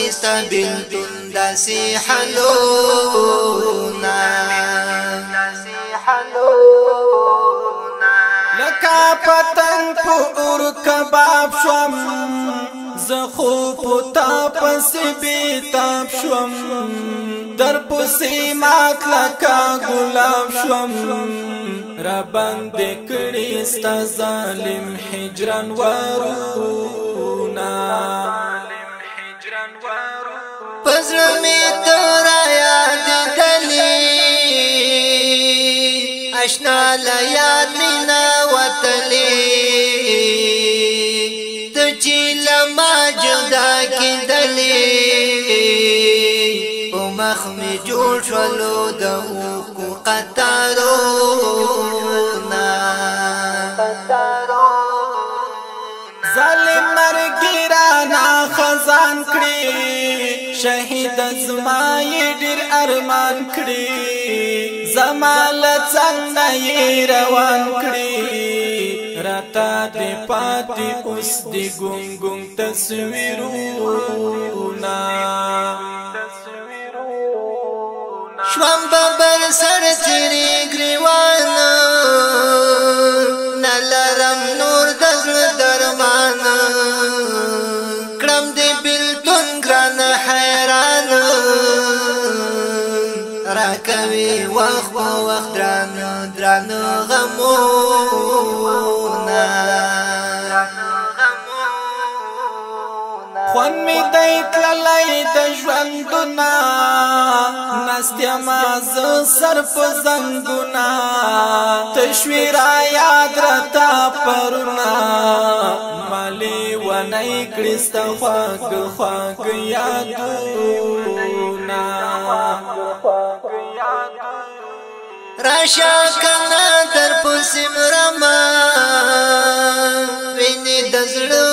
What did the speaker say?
ستا بلتون داسی حلونا لکا پتنگ پو اور کباب شوم زخو پتا پس بیتاب شوم در پسی مات لکا گلاب شوم را بند کړي ستا ظالم حجران ورونا پزړه می تورا یاد دلی اشنا لا یاد مینا وتلی ته چې لما جدا کېدلی په مخ می جوړ شولو د اوکو قطارونه ظالم مرګرانا خزان کړي شهید زمای ډیر ارمان کړي زمال څنګه روان کړي راته دې پاتې اوس دې ګونګون تصویرونه شوم ببر سر تیری گریوان نلرم نور دزل درمان کرم دی بلتون گران حیران راکوی وقت با وقت دران غمونا خوان می دیت للی د ژوندونه نستیا ماز سر په زنګونه تشویرا یاد رتا پرنا مالی ونی کړستا خواږ خواږ یادونه راشا کنا در پسیم رما ویني د زړه